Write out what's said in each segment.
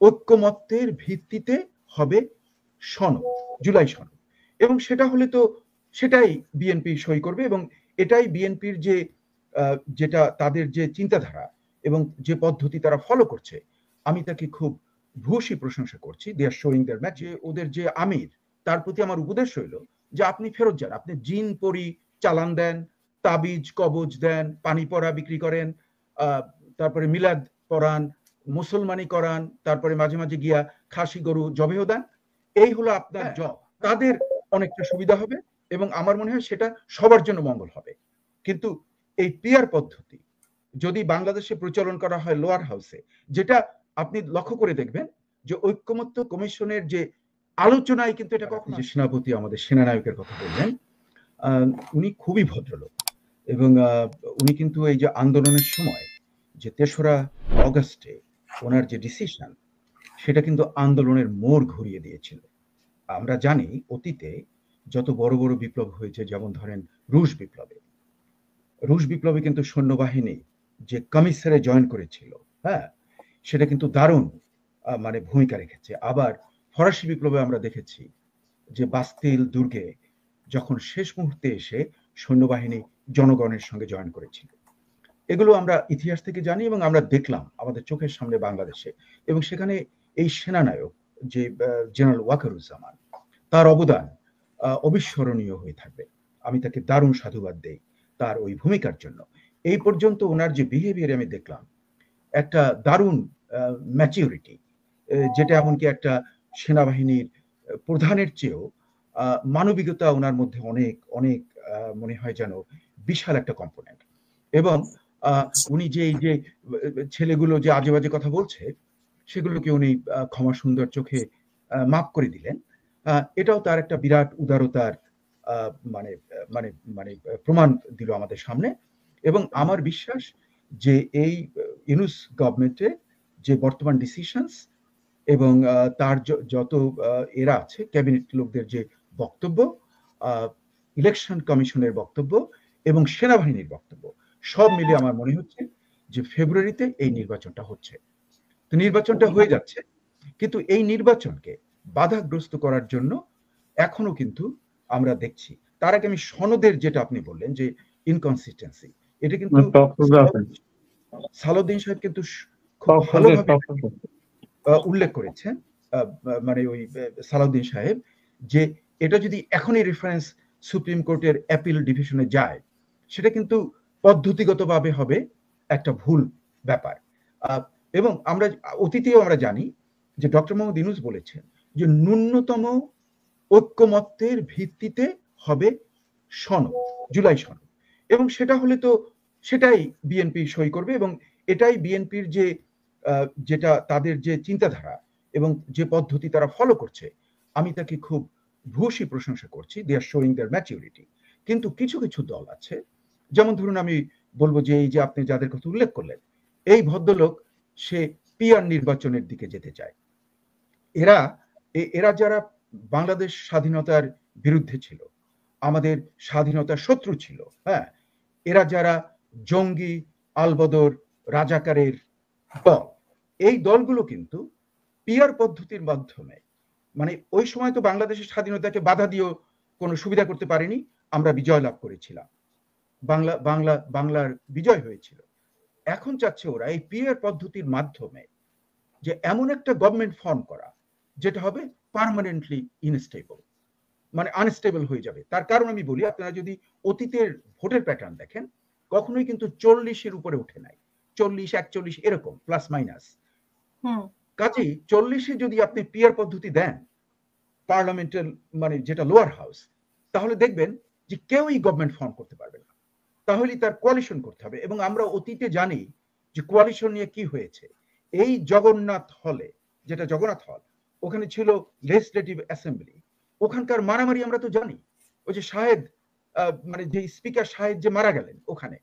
ঐক্যমত্যের ভিত্তিতে হবে সনদ, জুলাই সনদ, এবং সেটা হলে তো সেটাই বিএনপি সই করবে এবং এটাই বিএনপির যে যেটা তাদের যে চিন্তাধারা এবং যে পদ্ধতি তারা ফলো করছে, আমি তাকে খুব ভূয়সী প্রশংসা করছি। দে আর শোয়িং দেয়ার ম্যাচ। ওদের যে আমির, তার প্রতি আমার উপদেশ হইল যে আপনি ফেরত যান, আপনি জিন পরি চালান দেন, তাবিজ কবজ দেন, পানি পড়া বিক্রি করেন, তারপরে মিলাদ পড়ান, মুসলমানি করান, তারপরে মাঝে মাঝে গিয়া খাসি গরু জবেহ দেন। এই হলো আপনার জব। তাদের অনেকটা সুবিধা হবে এবং আমার মনে হয় সেটা সবার জন্য মঙ্গল হবে। কিন্তু এই পিয়ার পদ্ধতি যদি বাংলাদেশে প্রচলন করা হয় লোয়ার হাউসে, যেটা আপনি লক্ষ্য করে দেখবেন যে ঐক্যমত্য কমিশনের যে আলোচনায় কিন্তু এটা কখনো, যে সেনাপতি আমাদের সেনানায়কের কথা বললেন, উনি খুবই ভদ্রলোক এবং উনি কিন্তু এই যে আন্দোলনের সময় যে ৩রা অগাস্টে ওনার যে ডিসিশন, সেটা কিন্তু আন্দোলনের মোড় ঘুরিয়ে দিয়েছিল। আমরা জানি অতীতে যত বড় বড় বিপ্লব হয়েছে, যেমন ধরেন রুশ বিপ্লবে কিন্তু সৈন্যবাহিনী যে কমিশনে জয়েন করেছিল, হ্যাঁ, সেটা কিন্তু দারুণ মানে ভূমিকা রেখেছে। আবার ফরাসি বিপ্লবে আমরা দেখেছি যে বাস্তিল দুর্গে যখন শেষ মুহূর্তে এসে সৈন্যবাহিনী জনগণের সঙ্গে জয়েন করেছিল। এগুলো আমরা ইতিহাস থেকে জানি এবং আমরা দেখলাম আমাদের চোখের সামনে বাংলাদেশে, এবং সেখানে এই সেনানায়ক যে জেনারেল ওয়াকারুজ্জামান, তার অবদান অবিস্মরণীয় হয়ে থাকবে। আমি তাকে দারুণ সাধুবাদ দেই তার ওই ভূমিকার জন্য। এই পর্যন্ত ওনার যে বিহেভিয়ার আমি দেখলাম, একটা দারুণ ম্যাচিউরিটি, যেটা এমনকি একটা সেনাবাহিনীর প্রধানের চেয়েও মানবিকতা ওনার মধ্যে অনেক অনেক মনে হয় যেন বিশাল একটা কম্পোনেন্ট। এবং উনি যে এই যে ছেলেগুলো যে আজে বাজে কথা বলছে, সেগুলোকে উনি ক্ষমা সুন্দর চোখে মাফ করে দিলেন। এটাও তার একটা বিরাট উদারতার মানে মানে মানে প্রমাণ দিল আমাদের সামনে। এবং আমার বিশ্বাস যে এই ইউনূস গভর্নমেন্টে যে বর্তমান ডিসিশনস এবং তার যত এরা আছে ক্যাবিনেট লোকদের যে বক্তব্য, ইলেকশন কমিশনের বক্তব্য এবং সেনাবাহিনীর বক্তব্য, সব মিলে আমার মনে হচ্ছে যে ফেব্রুয়ারিতে এই নির্বাচনটা হচ্ছে। তো নির্বাচনটা হয়ে যাচ্ছে, কিন্তু এই নির্বাচনকে বাধাগ্রস্ত করার জন্য এখনো কিন্তু আমরা দেখছি। তার আগে আমি সনদের যেটা আপনি বললেন যে ইনকনসিস্টেন্সি, এটা কিন্তু সালাউদ্দিন সাহেব কিন্তু খুব ভালোভাবে উল্লেখ করেছেন, মানে ওই সালাউদ্দিন সাহেব, যে এটা যদি এখনই রেফারেন্স সুপ্রিম কোর্টের অ্যাপিল ডিভিশনে যায়, সেটা কিন্তু পদ্ধতিগতভাবে হবে একটা ভুল ব্যাপার। এবং আমরা অতীতেও আমরা জানি যে ডক্টর মোহাম্মদ ইউনূস বলেছেন যে ন্যূনতম ঐক্যমত্যের ভিত্তিতে হবে সনদ, জুলাই সনদ, এবং সেটা হলে তো সেটাই বিএনপি সই করবে এবং এটাই বিএনপির যে যেটা তাদের যে চিন্তাধারা এবং যে পদ্ধতি তারা ফলো করছে, আমি তাকে খুব ভূয়সী প্রশংসা করছি। দে আর শোয়িং দেয়ার ম্যাচিউরিটি। কিন্তু কিছু কিছু দল আছে, যেমন ধরুন আমি বলবো যে এই যে আপনি যাদের কথা উল্লেখ করলেন, এই ভদ্রলোক সে পিয়ার নির্বাচনের দিকে যেতে চায়। এরা যারা বাংলাদেশ স্বাধীনতার বিরুদ্ধে ছিল, আমাদের স্বাধীনতার শত্রু ছিল, হ্যাঁ, এরা যারা জঙ্গি, আলবদর, রাজাকারের দল, এই দলগুলো কিন্তু পিয়ার পদ্ধতির মাধ্যমে, মানে ওই সময় তো বাংলাদেশের স্বাধীনতাকে বাধা দিয়েও কোনো সুবিধা করতে পারেনি, আমরা বিজয় লাভ করেছিলাম, বাংলার বিজয় হয়েছিল। এখন চাচ্ছে ওরা এই পিয়ার পদ্ধতির মাধ্যমে যে এমন একটা গভর্নমেন্ট ফর্ম করা যেটা হবে পার্মানেন্টলি ইনস্টেবল, মানে আনস্টেবল হয়ে যাবে। তার কারণ আমি বলি, আপনারা যদি অতীতের ভোটের প্যাটার্ন দেখেন, কখনোই কিন্তু 40-এর উপরে উঠে নাই, 40-41 এরকম প্লাস মাইনাস। কাজেই 40-এ যদি আপনি পিয়ার পদ্ধতি দেন পার্লামেন্টের, মানে যেটা লোয়ার হাউস, তাহলে দেখবেন যে কেউই গভর্নমেন্ট ফর্ম করতে পারবে না, তাহলে তার কোয়ালিশন করতে হবে। এবং আমরা অতীতে জানি যে কোয়ালিশন নিয়ে কি হয়েছে। এই জগন্নাথ হলে, যেটা জগন্নাথ হল, ওখানে ছিল লেজিসলেটিভ অ্যাসেম্বলি, ওখানকার মারামারি আমরা তো জানি। ওই যে শাহেদ, মানে যে স্পিকার শাহেদ যে মারা গেলেন ওখানে,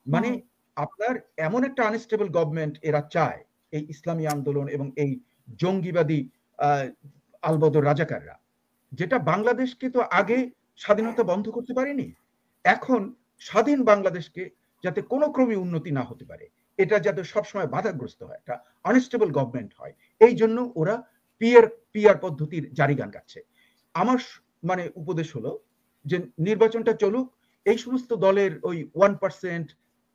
মানে আপনার এমন একটা আনস্টেবল গভর্নমেন্ট এরা চায়, এই ইসলামী আন্দোলন এবং এই জঙ্গিবাদী আলবদর রাজাকাররা, যেটা বাংলাদেশকে তো আগে স্বাধীনতা বন্ধ করতে পারেনি, এখন স্বাধীন বাংলাদেশকে যাতে কোনো ক্রমে উন্নতি না হতে পারে, এটা যাতে সবসময় বাধাগ্রস্ত হয়, একটা আনস্টেবল গভর্নমেন্ট হয়, এই জন্য ওরা পিয়ার পিয়ার পদ্ধতির জারি গান গাচ্ছে। আমার মানে উপদেশ হলো যে নির্বাচনটা চলুক, এই সমস্ত দলের ওই 1%,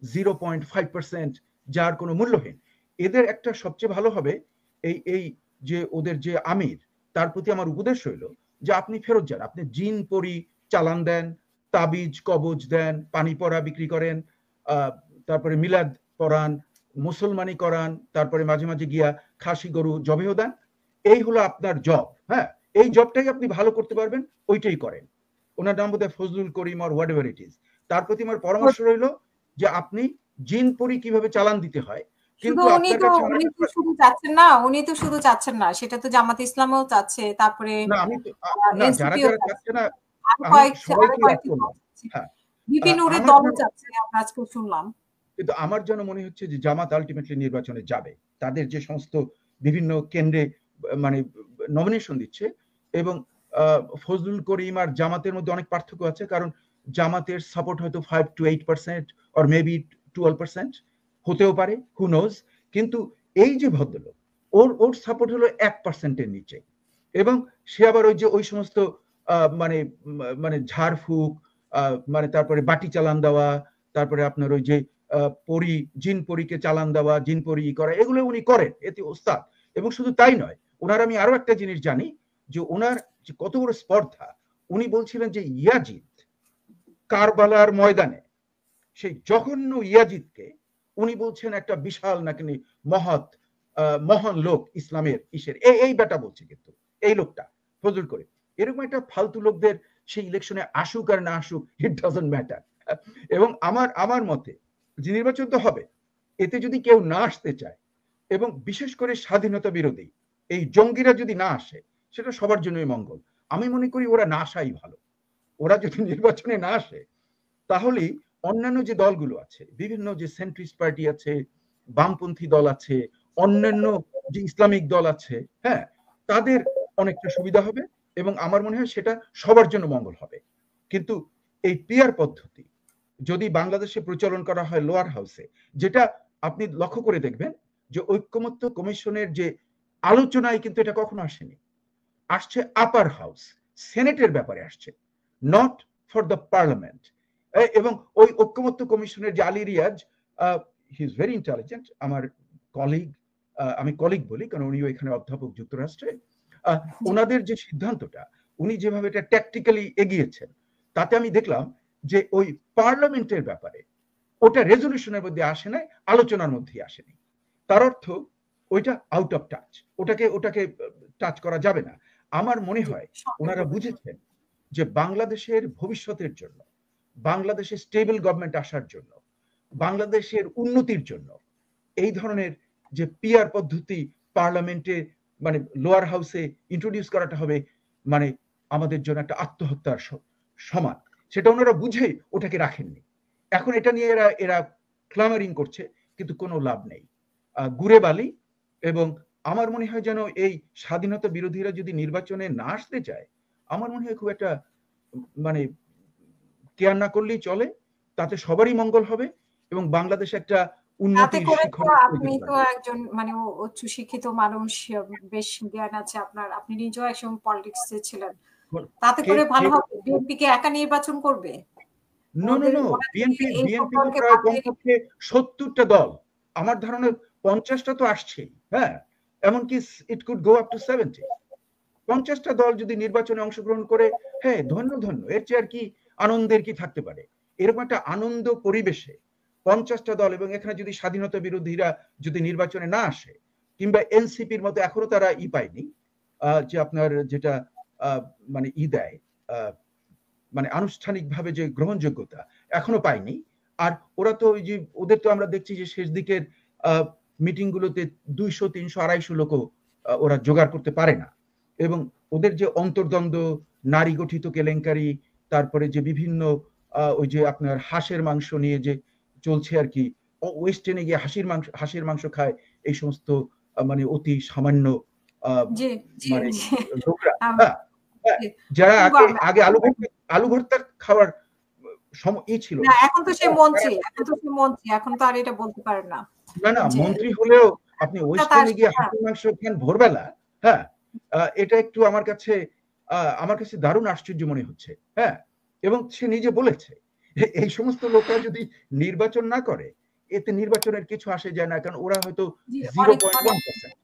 0.5% যার কোনো মূল্যহীন, এদের একটা সবচেয়ে ভালো হবে এই এই যে ওদের যে আমির, তার প্রতি আমার উপদেশ হইল যে আপনি ফেরত যান, আপনি জিন পরি চালান দেন, তাবিজ কবজ দেন, পানি পড়া বিক্রি করেন, তারপরে মিলাদ পড়ান, মুসলমানি করান, তারপরে মাঝে মাঝে গিয়া খাসি গরু জবেও দেন, এই হলো আপনার জব। হ্যাঁ, এই জবটাই আপনি ভালো করতে পারবেন, ওইটাই করেন। ওনার নাম বোধহয় ফজলুল করিম আর হোয়াট এভার ইট ইজ। তার প্রতি আমার পরামর্শ রইল যে আপনি জিন পরি কিভাবে চালান দিতে হয়, কিন্তু আপনার কাছে উনি তো শুধু চাচ্ছেন না, উনি তো শুধু চাচ্ছেন না, সেটা তো জামাত ইসলামও চাচ্ছে, তারপরে না আমি না যারা যারা চাচ্ছে না বিপিন নুরের দলও চাচ্ছে, আমরা আজকে শুনলাম। কিন্তু আমার যেন মনে হচ্ছে যে জামাত আলটিমেটলি নির্বাচনে যাবে, তাদের যে সমস্ত বিভিন্ন কেন্দ্রে মানে নমিনেশন দিচ্ছে, এবং ফজলুল করিম আর জামাতের মধ্যে অনেক পার্থক্য আছে, কারণ জামাতের সাপোর্ট হয়তো 5 to 8% অর মেবি 12% হতেও পারে, হু নোজ। কিন্তু এই যে ভদ্রলোক, ওর সাপোর্ট হলো 1%-এর নিচে, এবং সে আবার ওই যে ওই সমস্ত মানে মানে ঝাড়ফুঁক, মানে তারপরে বাটি চালান দেওয়া, তারপরে আপনার ওই যে পরি জিন পরীকে চালান দেওয়া, জিন পরি করা, এগুলো উনি করেন, এতে ওস্তাদ। এবং শুধু তাই নয়, ওনার আমি আরো একটা জিনিস জানি যে ওনার যে কত বড় স্পর্ধা, উনি বলছিলেন যে ইয়াজিদ কারবালার ময়দানে, সেই জঘন্য ইয়াজিদকে উনি বলছেন একটা বিশাল নাকি মহৎ মহান লোক ইসলামের ইসের, এই বেটা বলছে, কিন্তু এই লোকটা ফজল করে এরকম একটা ফালতু লোকদের সেই ইলেকশনে আসুক আর না আসুক, ইট ডাজন্ট ম্যাটার। এবং আমার মতে যে নির্বাচন তো হবে, এতে যদি কেউ না আসতে চায়, এবং বিশেষ করে স্বাধীনতা বিরোধী এই জঙ্গিরা যদি না আসে, সেটা সবার জন্যই মঙ্গল। আমি মনে করি ওরা না আসাই ভালো। ওরা যদি নির্বাচনে না আসে, তাহলে অন্যান্য যে দলগুলো আছে, বিভিন্ন যে সেন্ট্রিস্ট পার্টি আছে, বামপন্থী দল আছে, অন্যান্য যে ইসলামিক দল আছে, হ্যাঁ, তাদের অনেকটা সুবিধা হবে, এবং আমার মনে হয় সেটা সবার জন্য মঙ্গল হবে। কিন্তু এই পিয়ার পদ্ধতি যদি বাংলাদেশে প্রচলন করা হয় লোয়ার হাউসে, যেটা আপনি লক্ষ্য করে দেখবেন যে ঐক্যমত্য কমিশনের যে আলোচনায় কিন্তু এটা কখনো আসেনি, আসছে আপার হাউস, সেনেটের ব্যাপারে আসছে, নট ফর দ্য পার্লামেন্ট। এবং ওই ঐক্যমত্য কমিশনের যে Ali Riaz, he is very intelligent, আমার কলিগ, আমি কলিগ বলি কারণ উনিও এখানে অধ্যাপক যুক্তরাষ্ট্রে, ওনাদের যে সিদ্ধান্তটা, উনি যেভাবে এটা ট্যাকটিক্যালি এগিয়েছেন, তাতে আমি দেখলাম যে ওই পার্লামেন্টের ব্যাপারে ওটা রেজলিউশনের মধ্যে আসে নাই, আলোচনার মধ্যে আসেনি। তার অর্থ ওইটা আউট অফ টাচ, ওটাকে টাচ করা যাবে না। আমার মনে হয় ওনারা বুঝেছেন যে বাংলাদেশের ভবিষ্যতের জন্য, বাংলাদেশের স্টেবল গভর্নমেন্ট আসার জন্য, বাংলাদেশের উন্নতির জন্য এই ধরনের যে পিয়ার পদ্ধতি পার্লামেন্টে মানে লোয়ার হাউসে ইন্ট্রোডিউস করাটা হবে মানে আমাদের জন্য একটা আত্মহত্যার সমান। সেটা ওনারা বুঝেই ওটাকে রাখেননি। এখন এটা নিয়ে এরা ক্লামারিং করছে, কিন্তু কোনো লাভ নেই, গুড়ে বালি। এবং আমার মনে হয় যেন এই স্বাধীনতা বিরোধীরা যদি নির্বাচনে না আসতে চায়, আমার মনে হয় খুব একটা মানে কেয়ার না করলেই চলে, তাতে সবারই মঙ্গল হবে, এবং বাংলাদেশ একটা উন্নতির শিখরে। আপনি তো একজন মানে উচ্চ শিক্ষিত মানুষ, বেশ জ্ঞান আছে আপনার, আপনি নিজেও একজন পলিটিক্সে ছিলেন, তাতে করে ভালো হবে। বিএনপি কে একা নির্বাচন করবে? নো নো নো, বিএনপি প্রায় কমপক্ষে 70টা দল, আমার ধারণা 50টা তো আসছেই, হ্যাঁ, এমনকি it could go up to 70। 50টা দল যদি নির্বাচনে অংশগ্রহণ করে, হ্যাঁ, ধন্য ধন্য, এর চেয়ে আর কি আনন্দের কি থাকতে পারে? এরকম একটা আনন্দ পরিবেশে 50টা দল, এবং এখানে যদি স্বাধীনতা বিরোধীরা যদি নির্বাচনে না আসে, কিংবা এনসিপির মতো এখনো তারা পায়নি, যে আপনার যেটা মানে দেয়, মানে আনুষ্ঠানিকভাবে যে গ্রহণযোগ্যতা এখনো পায়নি। আর ওরা তো ওই যে ওদের তো আমরা দেখছি যে শেষ দিকের মিটিং গুলোতে 200, 300, 250 লোকও ওরা জোগাড় করতে পারে না। এবং ওদের যে অন্তর্দ্বন্দ্ব, নারী গঠিত কেলেঙ্কারি, তারপরে যে বিভিন্ন ওই যে আপনার হাঁসের মাংস নিয়ে যে চলছে আর কি, ওয়েস্টার্নে গিয়ে হাঁসের মাংস খায় এই সমস্ত মানে অতি সামান্য মানে লোকরা, যারা আগে আলু ভর্তা খাওয়ার ছিল, এখন তো সে মন্ত্রী, এখন তো আর এটা বলতে পারে না। না, না, যে মন্ত্রী হলেও আপনি ওয়েস্ট তার এন্ডে গিয়ে হাঁসের মাংস খান ভোরবেলা, হ্যাঁ? এটা একটু আমার কাছে দারুণ আশ্চর্য মনে হচ্ছে, হ্যাঁ? এবং সে নিজে বলেছে এই সমস্ত লোকরা যদি নির্বাচন না করে, এতে নির্বাচনের কিছু আসে যায় না, কারণ ওরা হয়তো জি, অনেক 0.1%